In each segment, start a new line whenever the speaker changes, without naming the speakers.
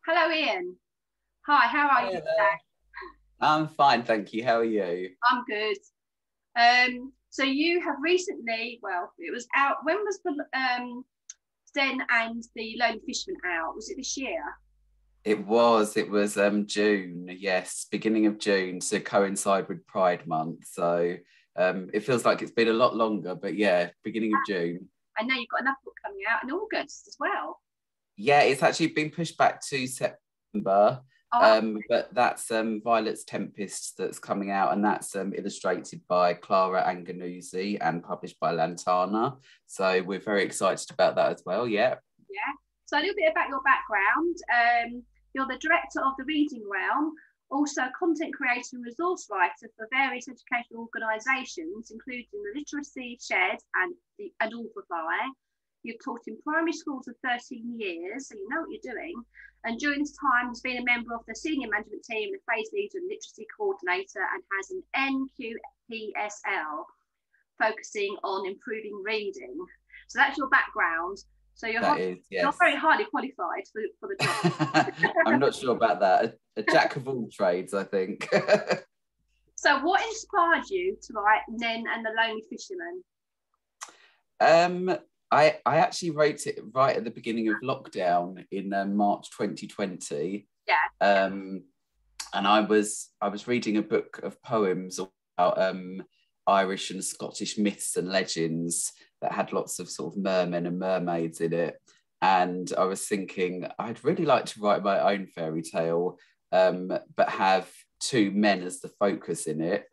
Hello, Ian. Hi, how are you
Hi
today?
there. I'm fine, thank you. How are you?
I'm good. So you have recently, well, it was out. When was the Zen and the Lonely Fisherman out? Was it this year?
It was June, yes, beginning of June to coincide with Pride Month. So it feels like it's been a lot longer, but yeah, beginning of June.
I know you've got another book coming out in August as well.
Yeah, it's actually been pushed back to September.
Oh,
But that's Violet's Tempest that's coming out, and that's illustrated by Clara Anganuzzi and published by Lantana. So we're very excited about that as well. Yeah.
yeah. So a little bit about your background. You're the director of the Reading Realm, also a content creator and resource writer for various educational organisations, including the Literacy Shed and Authorify. You've taught in primary schools for 13 years, so you know what you're doing. And during this time, has been a member of the senior management team, the phase leader and literacy coordinator, and has an NQPSL focusing on improving reading. So that's your background. So
That is,
you're
yes.
very highly qualified for the job.
I'm not sure about that. A jack of all trades, I think.
So what inspired you to write Nen and the Lonely Fisherman?
um, I actually wrote it right at the beginning of lockdown in March 2020.
Yeah,
Um, and I was reading a book of poems about Irish and Scottish myths and legends that had lots of sort of mermen and mermaids in it. And I was thinking I'd really like to write my own fairy tale, but have two men as the focus in it.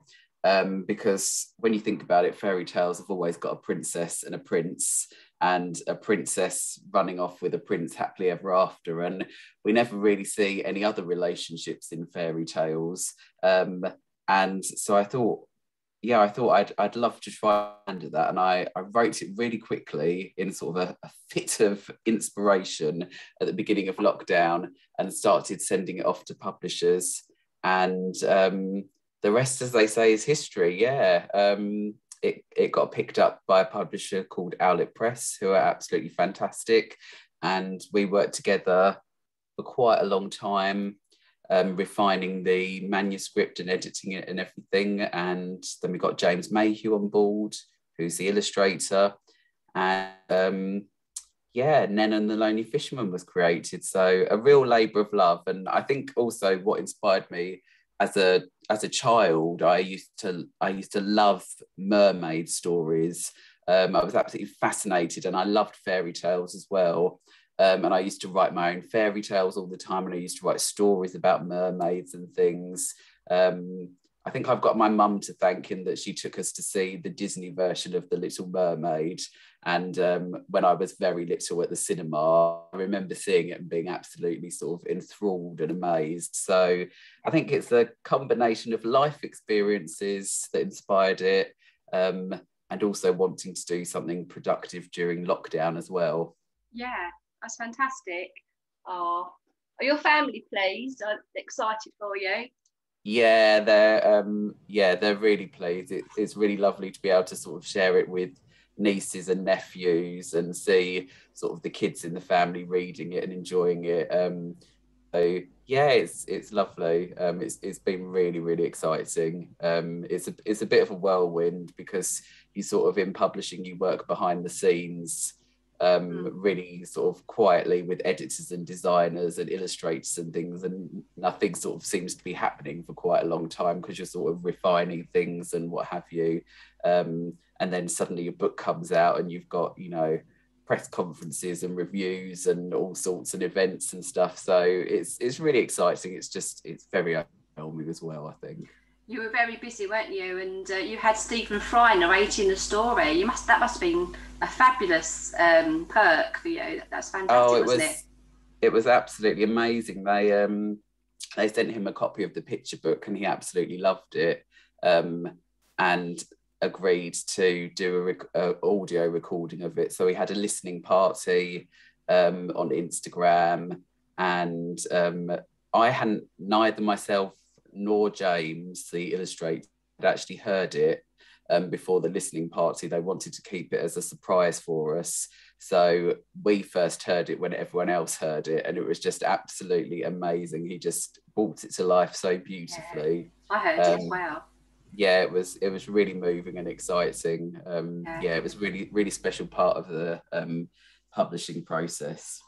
Because when you think about it, fairy tales have always got a princess and a prince, and a princess running off with a prince happily ever after. And we never really see any other relationships in fairy tales. And so I thought, yeah, I thought I'd love to try and do that. And I wrote it really quickly in sort of a fit of inspiration at the beginning of lockdown and started sending it off to publishers. And the rest, as they say, is history. Yeah. It got picked up by a publisher called Owlett Press, who are absolutely fantastic. And we worked together for quite a long time, refining the manuscript and editing it and everything. And then we got James Mayhew on board, who's the illustrator. And yeah, Nen and the Lonely Fisherman was created. So a real labour of love. And I think also what inspired me as a child, I used to love mermaid stories. I was absolutely fascinated, and I loved fairy tales as well. And I used to write my own fairy tales all the time, and I used to write stories about mermaids and things. I think I've got my mum to thank in that she took us to see the Disney version of The Little Mermaid. And when I was very little at the cinema, I remember seeing it and being absolutely sort of enthralled and amazed. So I think it's a combination of life experiences that inspired it, and also wanting to do something productive during lockdown as well.
yeah, that's fantastic. Oh, are your family pleased? I'm excited for you.
Yeah, they're really pleased. It's really lovely to be able to sort of share it with nieces and nephews and see sort of the kids in the family reading it and enjoying it. So yeah, it's lovely. It's been really really exciting. It's a bit of a whirlwind because you sort of in publishing you work behind the scenes, really sort of quietly with editors and designers and illustrators and things, and nothing sort of seems to be happening for quite a long time because you're sort of refining things and what have you. And then suddenly your book comes out and you've got, press conferences and reviews and all sorts of events and stuff. So it's really exciting. It's very overwhelming as well, I think.
You were very busy, weren't you? And you had Stephen Fry narrating the story. That must have been a fabulous perk for you. That's
Oh,
fantastic,
it
wasn't it?
was it was absolutely amazing. They sent him a copy of the picture book and he absolutely loved it, and agreed to do a audio recording of it. So we had a listening party on Instagram, and I hadn't, neither myself nor James, the illustrator, had actually heard it before the listening party. They wanted to keep it as a surprise for us. So we first heard it when everyone else heard it, and it was just absolutely amazing. He just brought it to life so beautifully.
Yeah, I heard it as well.
Yeah, it was really moving and exciting. Yeah, it was really special part of the publishing process.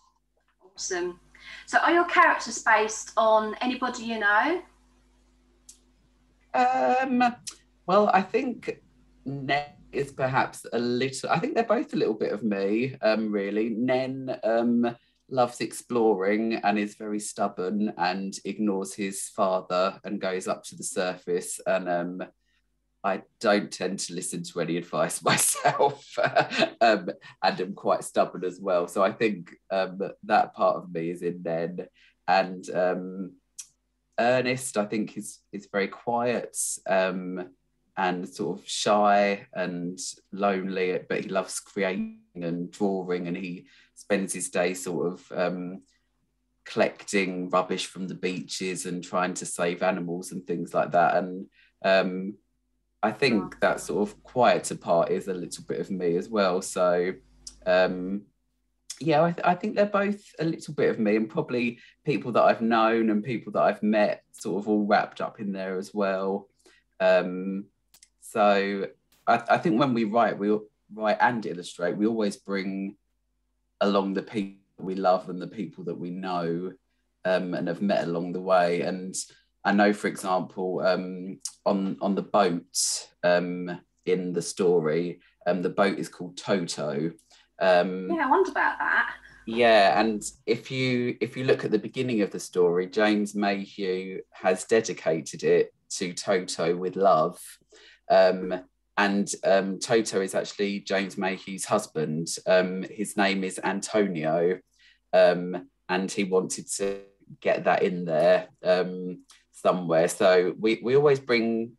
Awesome. So are your characters based on anybody you know?
Well, I think Nen is perhaps a little, I think they're both a little bit of me, really. Nen loves exploring and is very stubborn and ignores his father and goes up to the surface, and I don't tend to listen to any advice myself, and I'm quite stubborn as well. So I think that part of me is in Nen. And Ernest, I think, is very quiet and sort of shy and lonely, but he loves creating and drawing, and he spends his day sort of collecting rubbish from the beaches and trying to save animals and things like that. And I think that sort of quieter part is a little bit of me as well. So yeah, I think they're both a little bit of me, and probably people that I've known and people that I've met sort of all wrapped up in there as well. So I think when we write and illustrate, we always bring along the people we love and the people that we know and have met along the way. And I know, for example, on the boat in the story, the boat is called Toto.
Yeah, I wonder about that.
Yeah, and if you look at the beginning of the story, James Mayhew has dedicated it to Toto with love. And Toto is actually James Mayhew's husband. His name is Antonio, and he wanted to get that in there somewhere. So we always bring,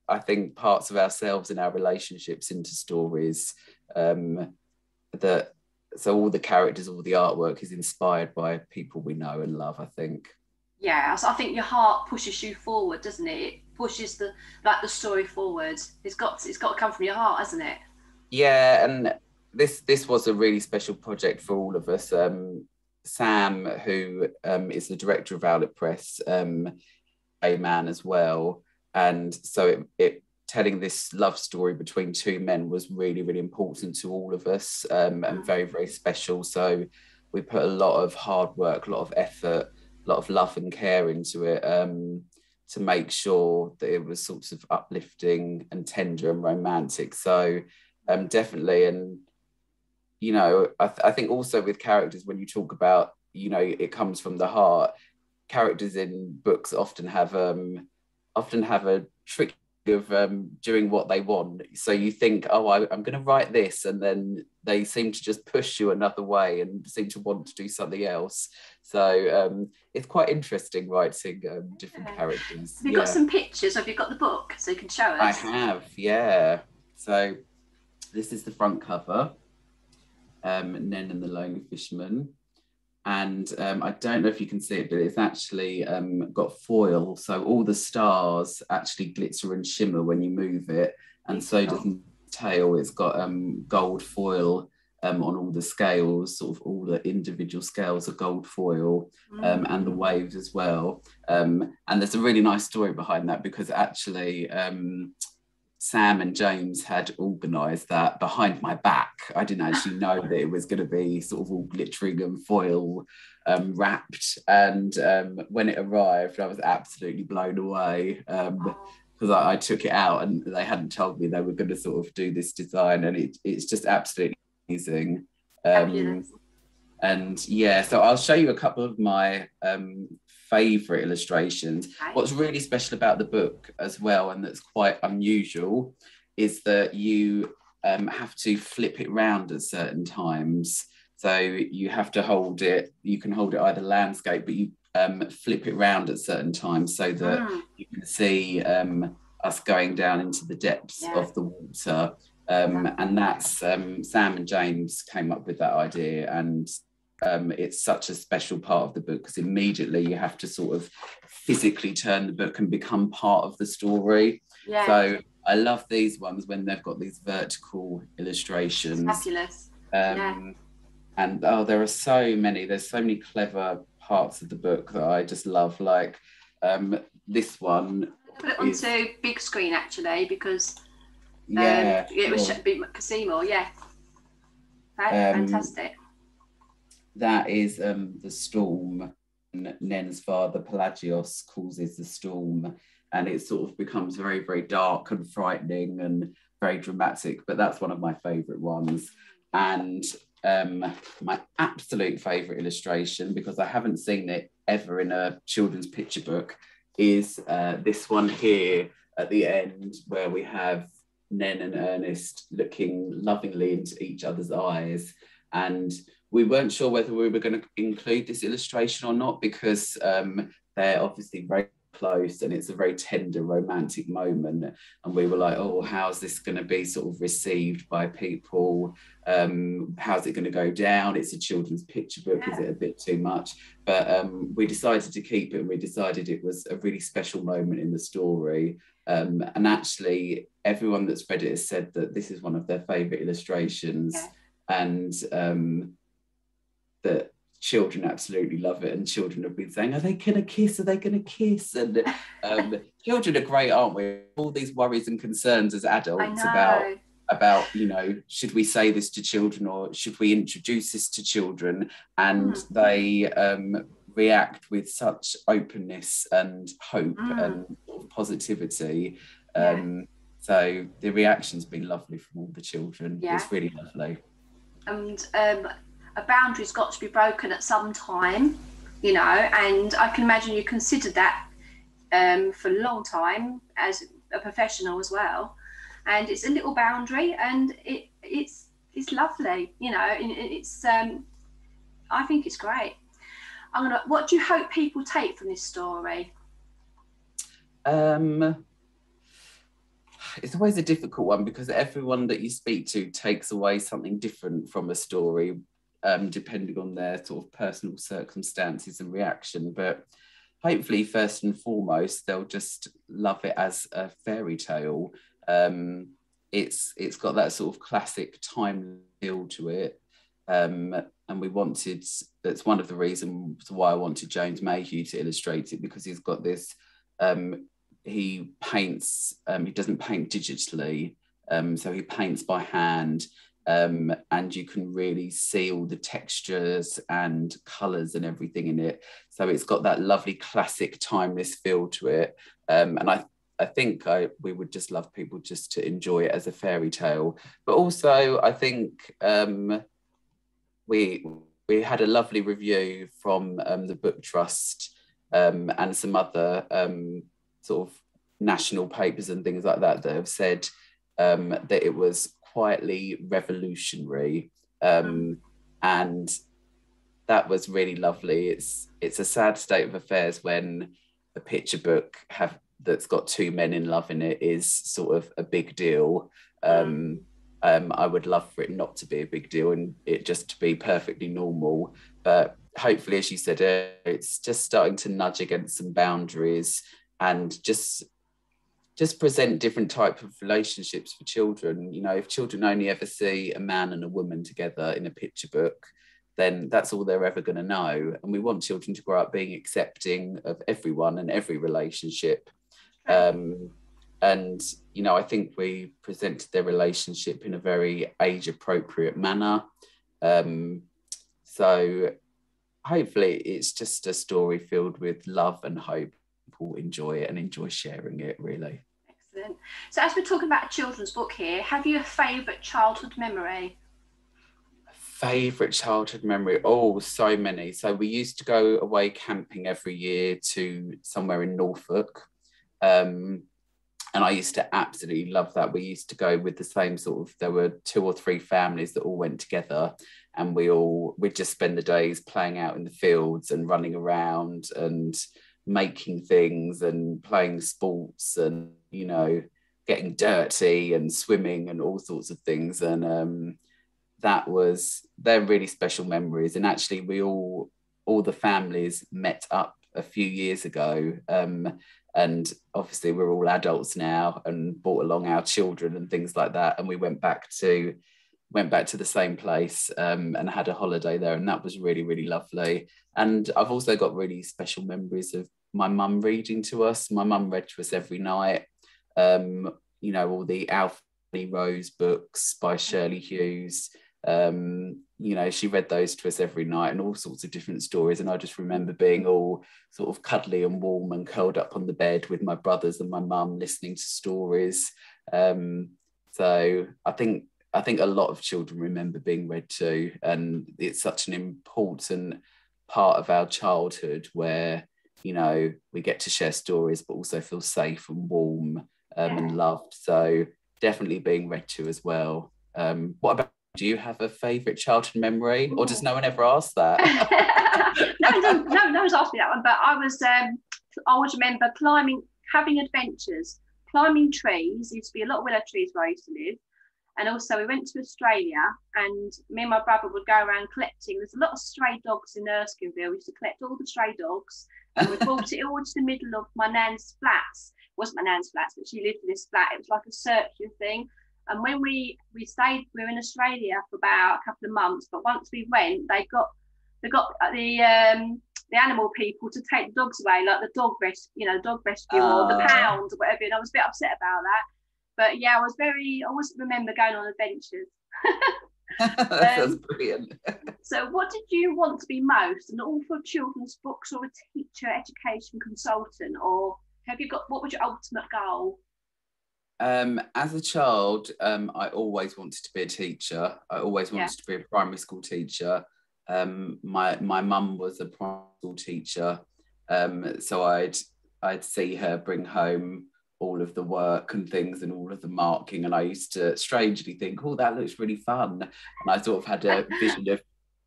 I think, parts of ourselves and our relationships into stories. So all the characters, all the artwork is inspired by people we know and love, I think.
Yeah, so I think your heart pushes you forward, doesn't it? It pushes the story forward. It's got to come from your heart, hasn't it?
Yeah, and this was a really special project for all of us. Sam, who is the director of Owlett Press, a man as well, and so it telling this love story between two men was really important to all of us, and very special. So we put a lot of hard work, a lot of effort, a lot of love and care into it, to make sure that it was sort of uplifting and tender and romantic. So definitely. And you know, I think also with characters, when you talk about, you know, it comes from the heart, characters in books often have a trick of doing what they want. So you think, oh, I'm going to write this, and then they seem to just push you another way and seem to want to do something else. So it's quite interesting writing different characters.
Have you got some pictures? Have you got the book so you can show us?
I have, yeah. So this is the front cover, Nen and the Lonely Fisherman. And I don't know if you can see it, but it's actually got foil, so all the stars actually glitter and shimmer when you move it, and so does the tail. It's got gold foil on all the scales, sort of all the individual scales are gold foil, and the waves as well. And there's a really nice story behind that, because actually Sam and James had organised that behind my back. I didn't actually know that it was going to be sort of all glittering and foil wrapped. And when it arrived, I was absolutely blown away, because I took it out and they hadn't told me they were going to sort of do this design, and it's just absolutely amazing. And yeah, so I'll show you a couple of my favourite illustrations. What's really special about the book as well, and that's quite unusual, is that you have to flip it round at certain times. So you have to hold it, you can hold it either landscape, but you flip it round at certain times so that you can see us going down into the depths of the water. And that's Sam and James came up with that idea, and it's such a special part of the book, because immediately you have to sort of physically turn the book and become part of the story. So I love these ones when they've got these vertical illustrations.
Fabulous.
And oh, there's so many clever parts of the book that I just love. Like this one.
Put it onto big screen actually, because
yeah,
it was be Casimo, yeah. Fantastic.
That is the storm. Nen's father Pelagios causes the storm, and it sort of becomes very, very dark and frightening and very dramatic. But that's one of my favourite ones. And my absolute favourite illustration, because I haven't seen it ever in a children's picture book, is this one here at the end, where we have Nen and Ernest looking lovingly into each other's eyes. And we weren't sure whether we were going to include this illustration or not, because they're obviously very close and it's a very tender romantic moment, and we were like, oh, how's this going to be sort of received by people? How's it going to go down? It's a children's picture book. Is it a bit too much? But we decided to keep it, and we decided it was a really special moment in the story, and actually everyone that's read it has said that this is one of their favorite illustrations. And that children absolutely love it, and children have been saying, are they gonna kiss, are they gonna kiss? And children are great, aren't we? All these worries and concerns as adults about, you know, should we say this to children, or should we introduce this to children? And they react with such openness and hope and positivity. So the reaction's been lovely from all the children. It's really lovely.
And a boundary's got to be broken at some time, you know, and I can imagine you considered that for a long time as a professional as well. And it's a little boundary, and it's lovely, you know. It's I think it's great. What do you hope people take from this story?
It's always a difficult one, because everyone that you speak to takes away something different from a story, depending on their sort of personal circumstances and reaction. But hopefully, first and foremost, they'll just love it as a fairy tale. It's got that sort of classic time feel to it, and that's one of the reasons why I wanted James Mayhew to illustrate it, because he's got this. He paints, he doesn't paint digitally, so he paints by hand, and you can really see all the textures and colours and everything in it. So it's got that lovely classic timeless feel to it, and I think we would just love people just to enjoy it as a fairy tale. But also, I think we had a lovely review from the Book Trust and some other sort of national papers and things like that have said that it was quietly revolutionary, and that was really lovely. It's a sad state of affairs when a picture book that's got two men in love in it is sort of a big deal. I would love for it not to be a big deal and it just to be perfectly normal, but hopefully, as you said, it's just starting to nudge against some boundaries and just present different type of relationships for children. You know, if children only ever see a man and a woman together in a picture book, then that's all they're ever going to know. And we want children to grow up being accepting of everyone and every relationship. And, you know, I think we presented their relationship in a very age-appropriate manner. So hopefully it's just a story filled with love and hope. People enjoy it and enjoy sharing it, really.
Excellent. So as we're talking about a children's book here, have you a favourite childhood memory?
Favourite childhood memory? Oh, so many. So we used to go away camping every year to somewhere in Norfolk. And I used to absolutely love that. We used to go with the same sort of, there were 2 or 3 families that all went together, and we'd just spend the days playing out in the fields and running around and making things and playing sports and, you know, getting dirty and swimming and all sorts of things. And they're really special memories. And actually all the families met up a few years ago, and obviously we're all adults now and brought along our children and things like that, and we went back to went back to the same place and had a holiday there, and that was really, really lovely. And I've also got really special memories of my mum reading to us. My mum read to us every night, you know, all the Alfie Rose books by Shirley Hughes. You know, she read those to us every night, and all sorts of different stories. And I just remember being all sort of cuddly and warm and curled up on the bed with my brothers and my mum listening to stories. So I think a lot of children remember being read to, and it's such an important part of our childhood where, you know, we get to share stories but also feel safe and warm and loved. So definitely being read to as well. What about, do you have a favourite childhood memory? Or does no one ever ask that?
no one's asked me that one, but I always remember having adventures, climbing trees. There used to be a lot of willow trees where I used to live. And also we went to Australia, and me and my brother would go around collecting. There's a lot of stray dogs in Erskineville. We used to collect all the stray dogs, and we brought it all to the middle of my nan's flats. It wasn't my nan's flats, but she lived in this flat. It was like a circular thing. And when we were in Australia for about a couple of months, but once we went, they got the animal people to take the dogs away, like the dog rescue or the pound or whatever. And I was a bit upset about that. But yeah, I always remember going on adventures.
That's brilliant.
So what did you want to be most? An author of children's books, or a teacher, education consultant? Or what was your ultimate goal?
As a child, I always wanted to be a teacher. I always wanted to be a primary school teacher. My mum was a primary school teacher. So I'd see her bring home all of the work and things and all of the marking, and I used to strangely think, oh, that looks really fun. And I sort of had a vision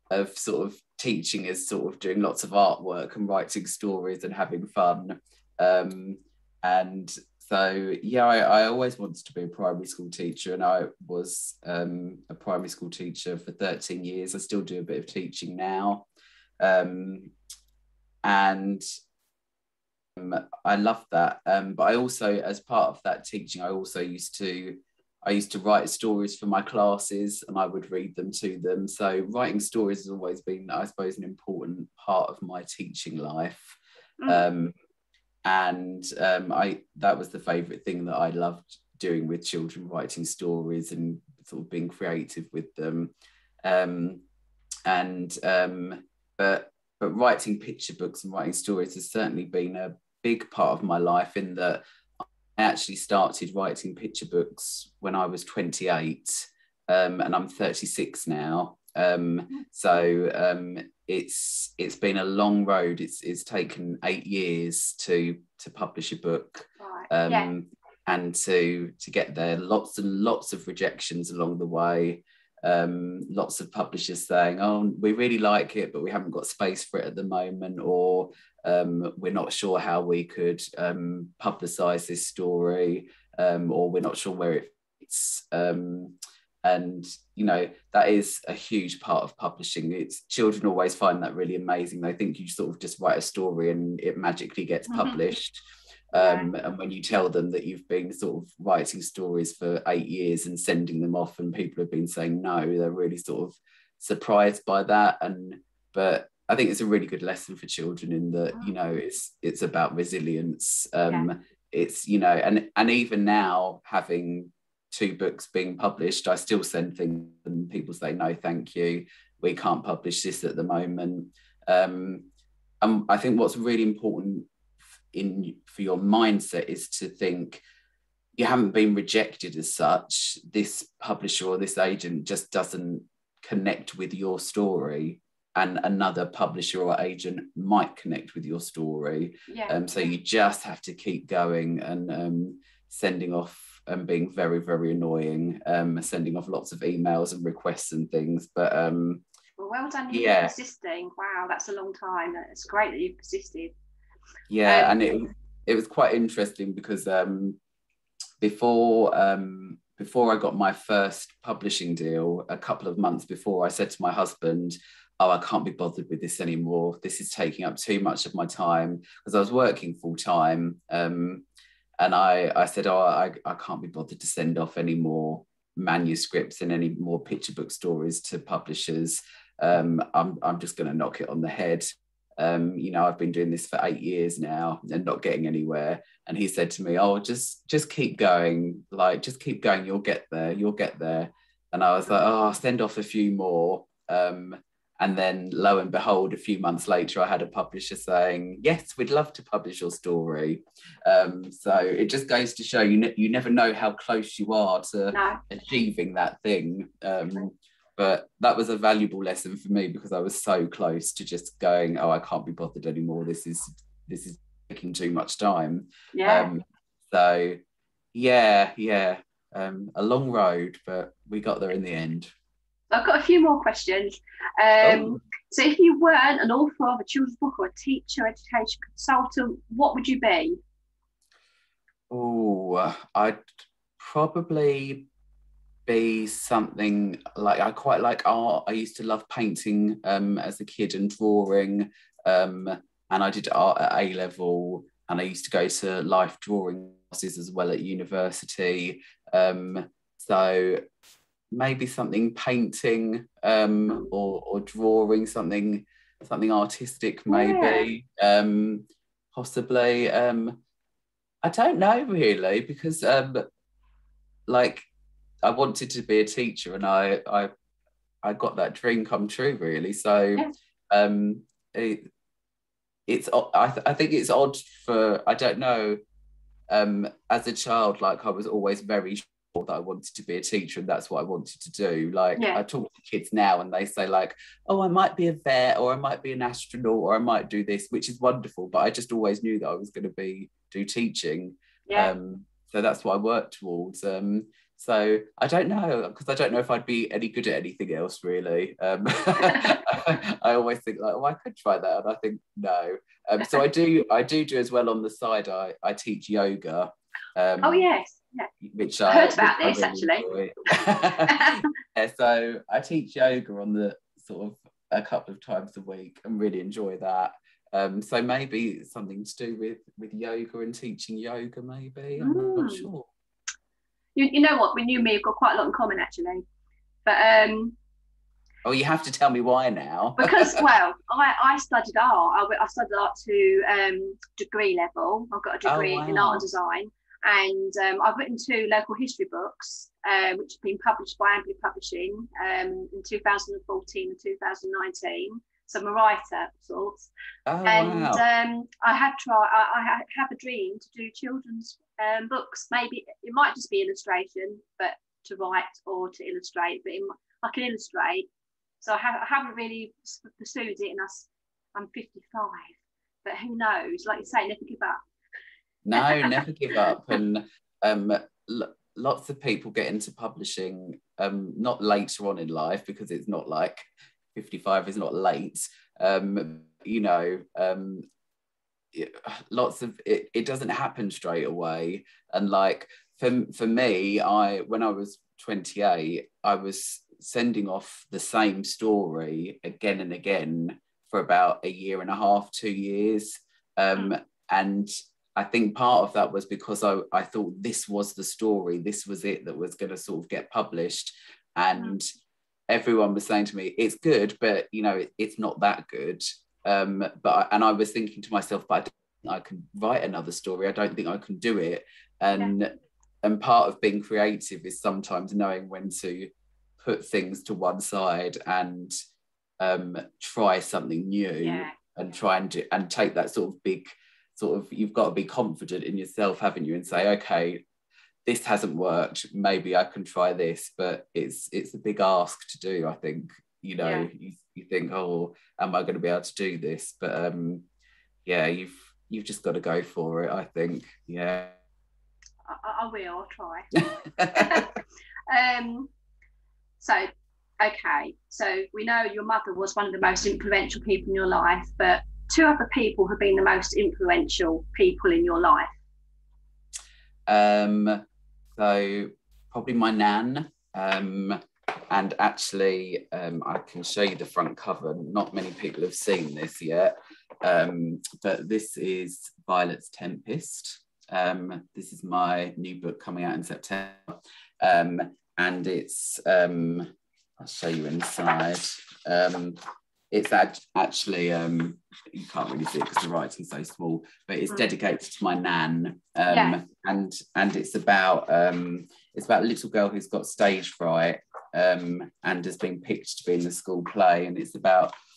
of sort of teaching as sort of doing lots of artwork and writing stories and having fun. And so yeah, I always wanted to be a primary school teacher, and I was a primary school teacher for 13 years. I still do a bit of teaching now, and I love that. But I also, as part of that teaching, I used to write stories for my classes, and I would read them to them. So writing stories has always been, I suppose, an important part of my teaching life. That was the favourite thing that I loved doing with children, writing stories and sort of being creative with them. But writing picture books and writing stories has certainly been a big part of my life, in that I actually started writing picture books when I was 28, and I'm 36 now. So it's been a long road. It's taken 8 years to publish a book, and to get there. Lots and lots of rejections along the way. Lots of publishers saying, oh, we really like it, but we haven't got space for it at the moment, or we're not sure how we could publicise this story, or we're not sure where it fits. And, you know, that is a huge part of publishing. Children always find that really amazing. They think you sort of just write a story and it magically gets published. And when you tell them that you've been sort of writing stories for 8 years and sending them off, and people have been saying no, they're really sort of surprised by that. But I think it's a really good lesson for children, in that, you know, it's about resilience. It's, you know, and even now, having 2 books being published, I still send things and people say, no, thank you, we can't publish this at the moment. I think what's really important for your mindset is to think you haven't been rejected as such. This publisher or this agent just doesn't connect with your story, and another publisher or agent might connect with your story. So you just have to keep going and sending off and being very, very annoying, sending off lots of emails and requests and things. But
well done you for persisting. Wow, that's a long time. It's great that you've persisted.
And it was quite interesting, because before I got my first publishing deal, a couple of months before, I said to my husband, oh, I can't be bothered with this anymore. This is taking up too much of my time, because I was working full time. And I said, oh, I can't be bothered to send off anymore. manuscripts and any more picture book stories to publishers. I'm just going to knock it on the head. You know, I've been doing this for 8 years now and not getting anywhere. And he said to me, oh, just keep going, like, just keep going, you'll get there. And I was like, oh, I'll send off a few more. And then lo and behold, a few months later, I had a publisher saying, yes, we'd love to publish your story. So it just goes to show you never know how close you are to achieving that thing. But that was a valuable lesson for me, because I was so close to just going, oh, I can't be bothered anymore. This is taking too much time. So yeah, a long road, but we got there in the end.
I've got a few more questions. So if you weren't an author of a children's book or a teacher, education consultant, what would you be?
Oh, I'd probably be something like, I quite like art. I used to love painting as a kid and drawing, and I did art at A level, and I used to go to life drawing classes as well at university. So maybe something painting or drawing, something artistic maybe. Possibly. I don't know really, because like, I wanted to be a teacher, and I got that dream come true really. So it's I think it's odd for, I don't know, as a child, like, I was always very sure that I wanted to be a teacher, and that's what I wanted to do. Like, I talk to kids now and they say like, oh, I might be a vet, or I might be an astronaut, or I might do this, which is wonderful, but I just always knew that I was going to do teaching. So that's what I worked towards. So I don't know, because I don't know if I'd be any good at anything else really. I always think like, oh, I could try that, and I think no. So I do as well on the side. I teach yoga.
Oh yes,
which
I heard about this
really actually. So I teach yoga on the sort of a couple of times a week, and really enjoy that. So maybe something to do with yoga and teaching yoga, maybe. I'm not sure.
You know what? We knew me, we've got quite a lot in common actually. But
oh, you have to tell me why now.
Because, well, I studied art. I studied art to degree level. I've got a degree in art and design, and I've written 2 local history books, which have been published by Amberley Publishing in 2014 and 2019. So I'm a writer of sorts. I have a dream to do children's books. Maybe it might just be illustration, but to write or to illustrate. But I can illustrate. So I haven't really pursued it, and I'm 55. But who knows? Like you say, never give up.
No, never give up. And lots of people get into publishing not later on in life, because it's not like 55 is not late. You know, lots of it doesn't happen straight away. And like for me, when I was 28, I was sending off the same story again and again for about a year and a half, 2 years. And I think part of that was because I thought this was the story, this was it that was going to sort of get published. And everyone was saying to me, it's good, but you know, it's not that good. And I was thinking to myself, but I don't think I can write another story. I don't think I can do it. And part of being creative is sometimes knowing when to put things to one side and try something new, and try and take that sort of big, you've got to be confident in yourself, haven't you, and say, okay, this hasn't worked, maybe I can try this. But it's a big ask to do, I think. You know, you think, oh, am I going to be able to do this? But you've just got to go for it, I think.
I will, I'll try. So we know your mother was one of the most influential people in your life, but 2 other people have been the most influential people in your life.
So probably my nan, and actually I can show you the front cover. Not many people have seen this yet, but this is Violet's Tempest. This is my new book coming out in September, and it's I'll show you inside. It's actually you can't really see it because the writing's so small, but it's dedicated to my nan. And it's about a little girl who's got stage fright and has been picked to be in the school play, and it's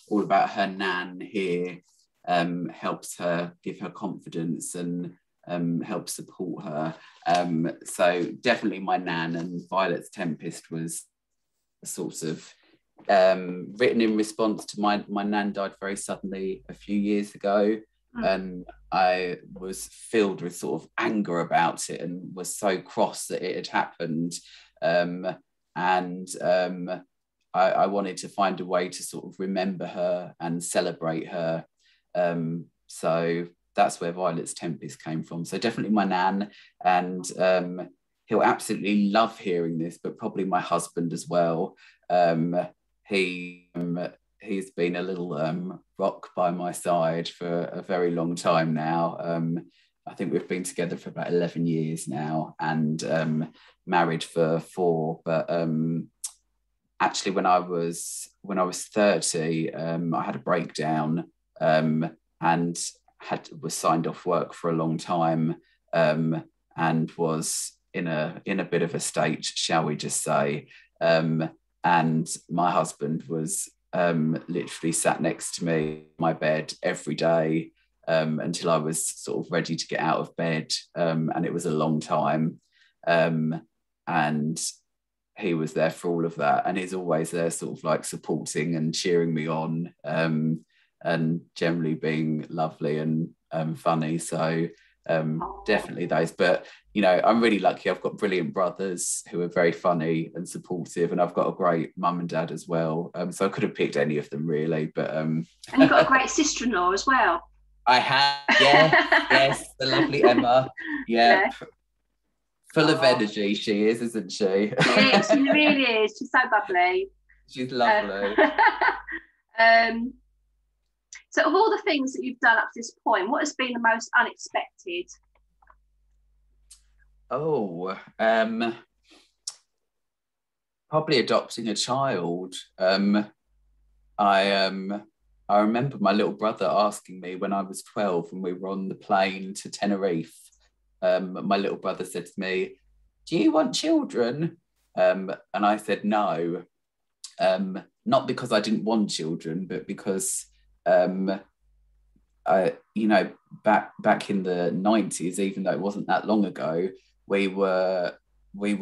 all about her nan here. Helps her, give her confidence, and helps support her. So definitely my nan, and Violet's Tempest was sort of written in response to my nan died very suddenly a few years ago, and I was filled with sort of anger about it and was so cross that it had happened, I wanted to find a way to sort of remember her and celebrate her. So that's where Violet's Tempest came from. So definitely my nan, and he'll absolutely love hearing this, but probably my husband as well. He's been a little rock by my side for a very long time now. I think we've been together for about 11 years now, and married for 4. But actually, when I was 30, I had a breakdown, and was signed off work for a long time, and was in a bit of a state, shall we just say. And my husband was literally sat next to me in my bed every day until I was sort of ready to get out of bed, and it was a long time. And he was there for all of that, and he's always there sort of like supporting and cheering me on, and generally being lovely and funny. So definitely those. But you know, I'm really lucky. I've got brilliant brothers who are very funny and supportive, and I've got a great mum and dad as well. So I could have picked any of them really, but
and you've got a great sister-in-law as well.
I have, yeah. Yes, the lovely Emma. Yeah. Full of energy she is, isn't she?
She really is. She's so bubbly.
She's lovely.
So of all the things that you've done up to this point, what has been the most unexpected?
Probably adopting a child. I remember my little brother asking me when I was 12 and we were on the plane to Tenerife. My little brother said to me, "Do you want children?" And I said no. Not because I didn't want children, but because back in the 90s, even though it wasn't that long ago, we were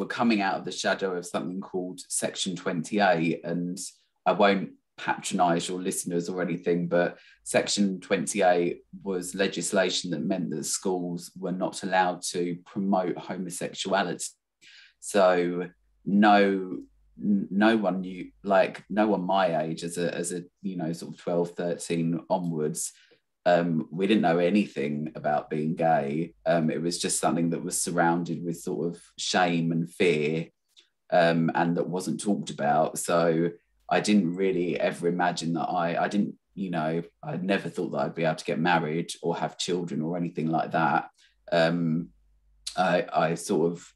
coming out of the shadow of something called Section 28, and I won't patronise your listeners or anything, but Section 28 was legislation that meant that schools were not allowed to promote homosexuality. So no one knew, like no one my age as a sort of 12, 13 onwards, we didn't know anything about being gay. It was just something that was surrounded with sort of shame and fear, and that wasn't talked about. So I didn't really ever imagine that I'd never thought that I'd be able to get married or have children or anything like that. I sort of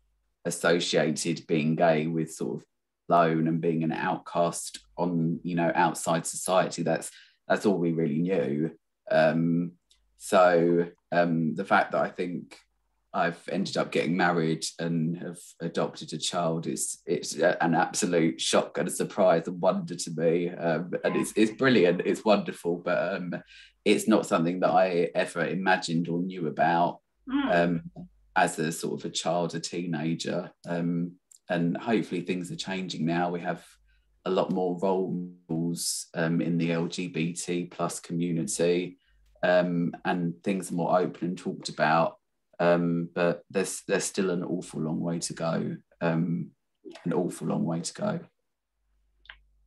associated being gay with sort of alone and being an outcast on, outside society. That's all we really knew. So the fact that I think I've ended up getting married and have adopted a child, it's an absolute shock and a surprise and wonder to me, and it's brilliant, it's wonderful, but it's not something that I ever imagined or knew about as a sort of a child, a teenager, and hopefully things are changing now. We have a lot more role models in the LGBT plus community, and things are more open and talked about. But there's still an awful long way to go.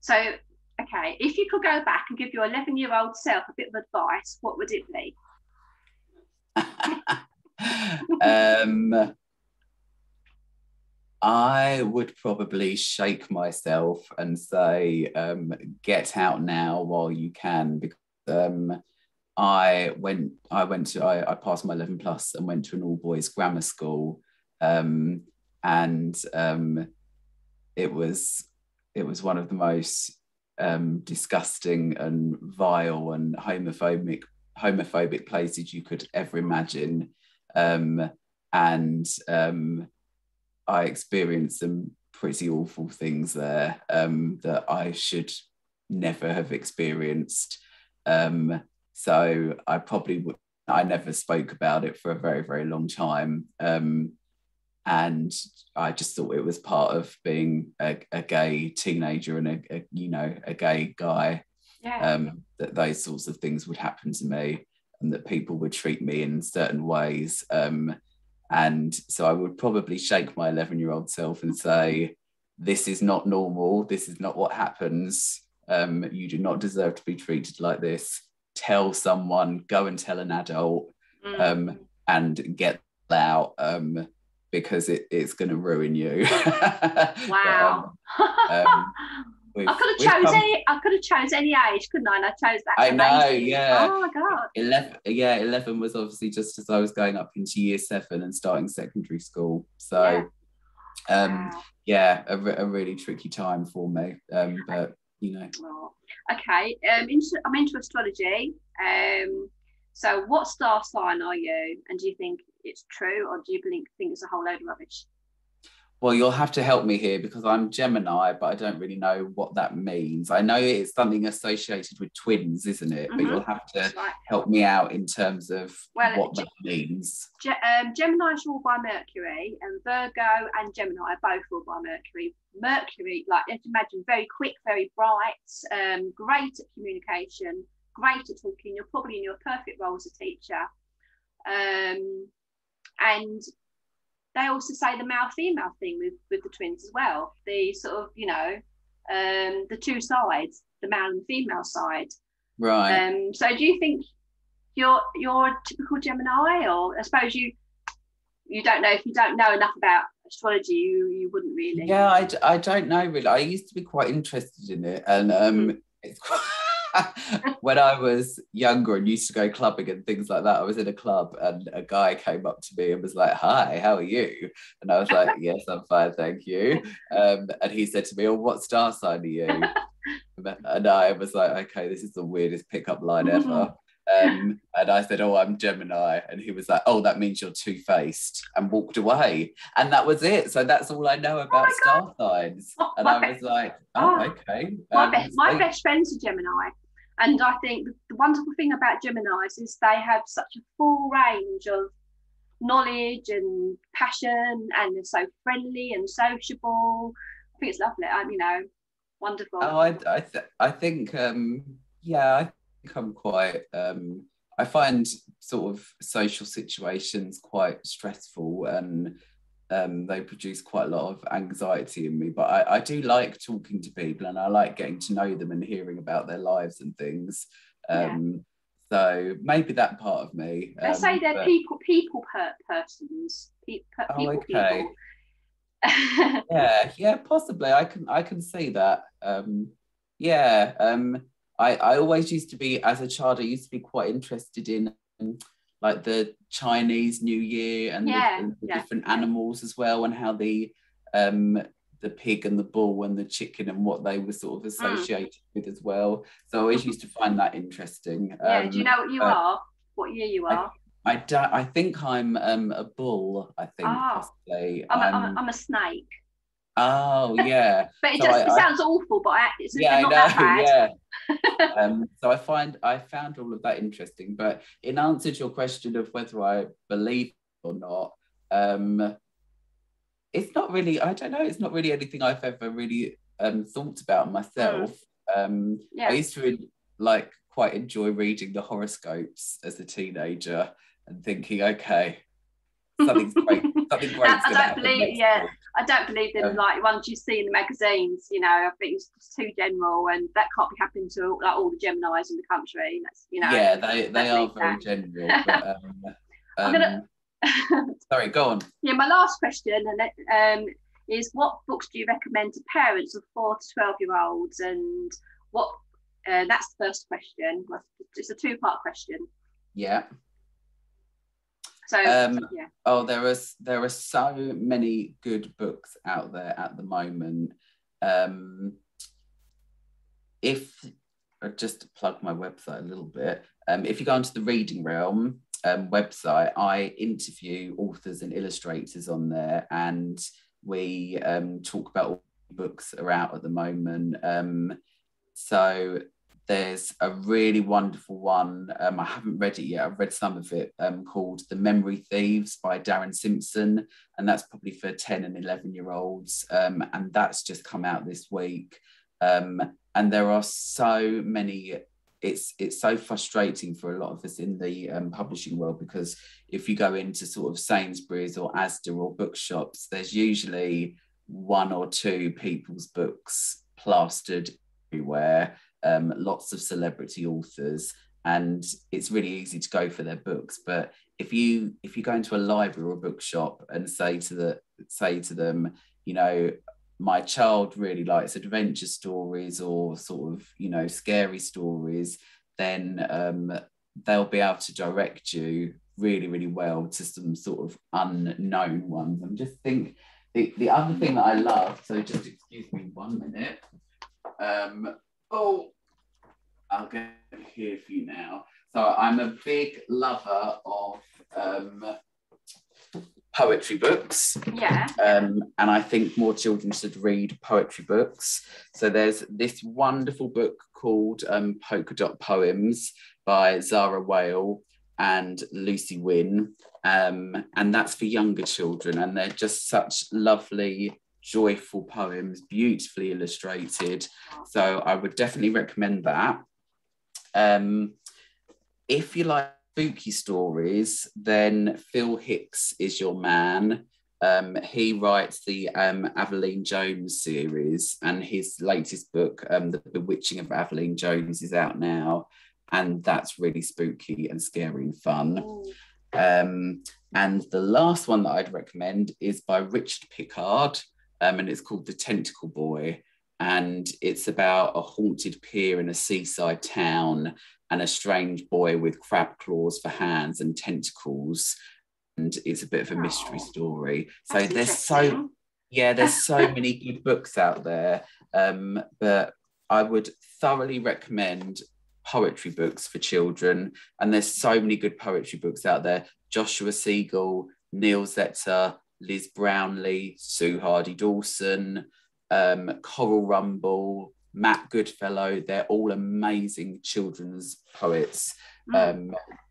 So,
okay, if you could go back and give your 11-year-old self a bit of advice, what would it be?
I would probably shake myself and say, get out now while you can, because I passed my 11 plus and went to an all boys grammar school, and it was one of the most disgusting and vile and homophobic places you could ever imagine. I experienced some pretty awful things there that I should never have experienced. So I never spoke about it for a very, very long time. And I just thought it was part of being a gay teenager and a gay guy, that those sorts of things would happen to me and that people would treat me in certain ways. And so I would probably shake my 11-year-old self and say, this is not normal. This is not what happens. You do not deserve to be treated like this. Tell someone, go and tell an adult, and get out, because it's going to ruin you.
Wow. I could have chose any age, couldn't I? And I chose that.
I know,
amazing.
yeah.
Oh my God.
11 was obviously just as I was going up into year 7 and starting secondary school. So, a really tricky time for me. But
okay. I'm into astrology. So, what star sign are you? And do you think it's true, or do you think it's a whole load of rubbish?
Well, you'll have to help me here because I'm Gemini, but I don't really know what that means. I know it's something associated with twins, isn't it? But you'll have to help me out in terms of what that means.
Gemini is ruled by Mercury, and Virgo and Gemini are both ruled by Mercury. Mercury, like, you have to imagine, very quick, very bright, great at communication, great at talking. You're probably in your perfect role as a teacher. And they also say the male-female thing with the twins as well. The sort of, the two sides, the male and the female side.
Right.
So do you think you're a typical Gemini, or I suppose you don't know, if you don't know enough about astrology, you wouldn't really?
Yeah, I don't know really. I used to be quite interested in it, and it's quite when I was younger and used to go clubbing and things like that, I was in a club and a guy came up to me and was like, "Hi, how are you?" And I was like, "Yes, I'm fine, thank you." And he said to me, "Oh, what star sign are you?" And I was like, "Okay, this is the weirdest pickup line ever." And I said, "Oh, I'm Gemini." And he was like, "Oh, that means you're two-faced," and walked away. And that was it. So that's all I know about star signs. And I was like, okay.
My best friend's a Gemini. And I think the wonderful thing about Geminis is they have such a full range of knowledge and passion, and they're so friendly and sociable. I think it's lovely. Wonderful.
Oh, I think I'm quite. I find sort of social situations quite stressful, and they produce quite a lot of anxiety in me, but I do like talking to people, and I like getting to know them and hearing about their lives and things. So maybe that part of me.
They say they're people persons. People.
yeah, possibly. I can see that. I always used to be, as a child, I used to be quite interested in like the Chinese New Year and the different animals as well, and how the pig and the bull and the chicken and what they were sort of associated with as well. So I always used to find that interesting.
Do you know what you are? What year you are?
I think I'm a bull. I think possibly.
I'm a snake.
Oh yeah.
But it sounds awful, but it's not that bad.
Yeah. So I found all of that interesting. But in answer to your question of whether I believe or not, it's not really. I don't know. It's not really anything I've ever really thought about myself. I used to quite enjoy reading the horoscopes as a teenager and thinking, okay, something's great. Something great.
I don't believe them like ones you see in the magazines. I think it's just too general, and that can't be happening to all the Geminis in the country. That's
they are very general. But,
I'm gonna.
Sorry, go on.
Yeah, my last question is, what books do you recommend to parents of 4 to 12-year-olds, and what? That's the first question. It's a 2-part question.
Yeah.
So yeah.
Oh, there are so many good books out there at the moment. If just to plug my website a little bit, if you go onto the Reading Realm website, I interview authors and illustrators on there, and we talk about all the books that are out at the moment. So there's a really wonderful one. I haven't read it yet. I've read some of it, called The Memory Thieves by Darren Simpson, and that's probably for 10 and 11-year-olds. And that's just come out this week. And there are so many. It's so frustrating for a lot of us in the publishing world, because if you go into sort of Sainsbury's or Asda or bookshops, there's usually one or two people's books plastered everywhere, lots of celebrity authors, and it's really easy to go for their books. But if you go into a library or a bookshop and say to them, you know, my child really likes adventure stories or sort of, you know, scary stories, then they'll be able to direct you really, really well to some sort of unknown ones. And just think, the other thing that I love, so just excuse me 1 minute. I'll get here for you now. So I'm a big lover of poetry books.
Yeah.
And I think more children should read poetry books. So there's this wonderful book called Polka Dot Poems by Zara Whale and Lucy Wynne. And that's for younger children. And they're just such lovely, joyful poems, beautifully illustrated. So I would definitely recommend that. If you like spooky stories, then Phil Hicks is your man. He writes the Aveline Jones series, and his latest book, The Bewitching of Aveline Jones, is out now, and that's really spooky and scary and fun. And the last one that I'd recommend is by Richard Pickard, and it's called The Tentacle Boy, and it's about a haunted pier in a seaside town and a strange boy with crab claws for hands and tentacles, and it's a bit of a mystery story. So there's so many good books out there, but I would thoroughly recommend poetry books for children, and there's so many good poetry books out there. Joshua Siegel, Neil Zetzer, Liz Brownlee, Sue Hardy-Dawson, Coral Rumble, Matt Goodfellow, they're all amazing children's poets.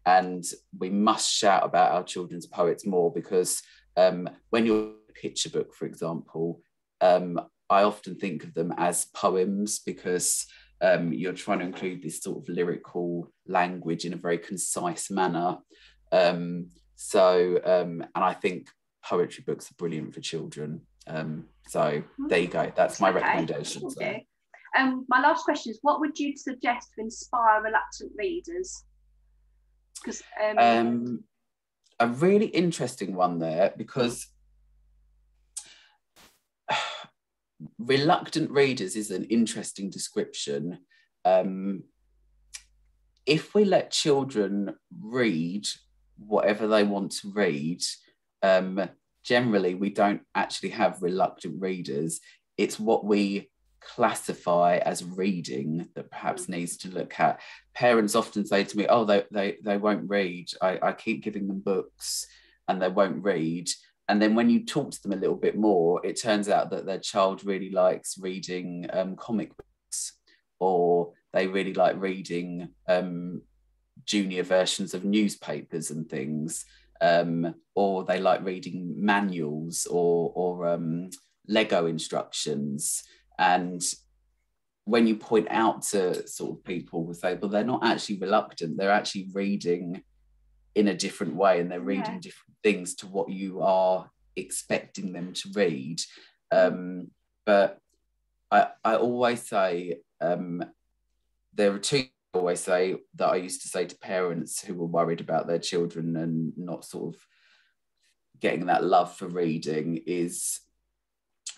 And we must shout about our children's poets more, because when you're a picture book, for example, I often think of them as poems, because you're trying to include this sort of lyrical language in a very concise manner. And I think poetry books are brilliant for children. So there you go. That's my recommendation.
Okay. My last question is, what would you suggest to inspire reluctant readers? Because
a really interesting one there, because reluctant readers is an interesting description. If we let children read whatever they want to read, generally we don't actually have reluctant readers. It's what we classify as reading that perhaps needs to look at. Parents often say to me, oh, they won't read. I keep giving them books and they won't read. And then when you talk to them a little bit more, it turns out that their child really likes reading comic books, or they really like reading junior versions of newspapers and things, or they like reading manuals or Lego instructions. And when you point out to sort of people who say, well, they're not actually reluctant, they're actually reading in a different way, and they're reading different things to what you are expecting them to read. But I always say, there are two I always say that I used to say to parents who were worried about their children and not sort of getting that love for reading is,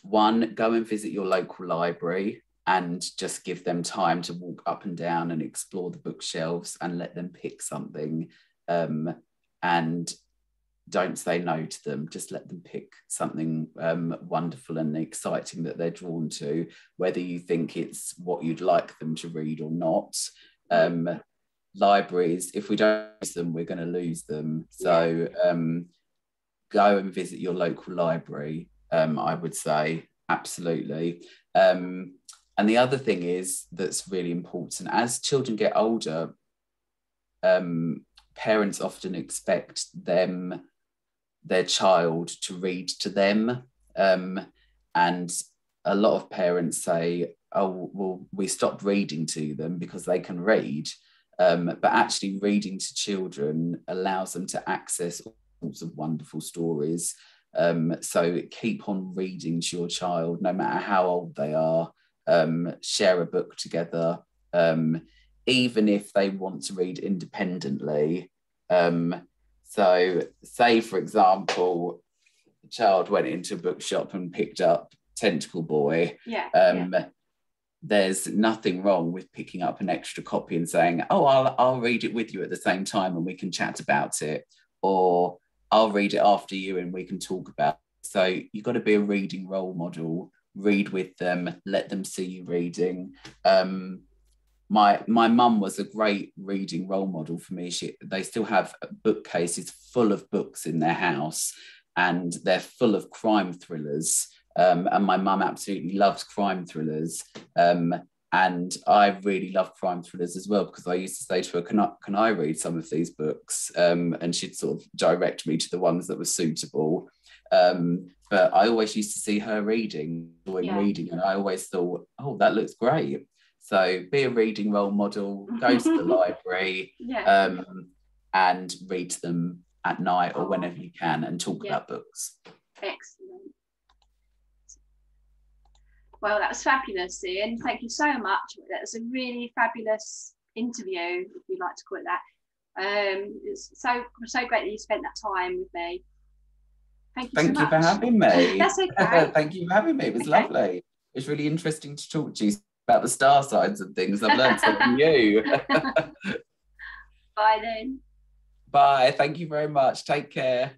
one, go and visit your local library and just give them time to walk up and down and explore the bookshelves and let them pick something. And don't say no to them. Just let them pick something wonderful and exciting that they're drawn to, whether you think it's what you'd like them to read or not. Libraries, if we don't use them, we're going to lose them. So go and visit your local library, I would say, absolutely. And the other thing is that's really important, as children get older, parents often expect their child to read to them, and a lot of parents say, oh, well, we stopped reading to them because they can read, but actually reading to children allows them to access all sorts of wonderful stories. So keep on reading to your child, no matter how old they are. Share a book together, even if they want to read independently. So say, for example, a child went into a bookshop and picked up Tentacle Boy. There's nothing wrong with picking up an extra copy and saying, oh, I'll read it with you at the same time and we can chat about it, or I'll read it after you and we can talk about it. So you've got to be a reading role model. Read with them, let them see you reading. My mum was a great reading role model for me. They still have bookcases full of books in their house, and they're full of crime thrillers. And my mum absolutely loves crime thrillers. And I really love crime thrillers as well, because I used to say to her, can I read some of these books? And she'd sort of direct me to the ones that were suitable. But I always used to see her reading, and I always thought, oh, that looks great. So be a reading role model, go to the library, and read them at night or whenever you can, and talk about books.
Excellent. Well, that was fabulous, Ian. Thank you so much. That was a really fabulous interview, if you'd like to call it that. It's so great that you spent that time with me. Thank you so much.
Thank you for having me.
That's okay.
Thank you for having me. It was lovely. It was really interesting to talk to you about the star signs and things. I've learned something new.
Bye then.
Bye. Thank you very much. Take care.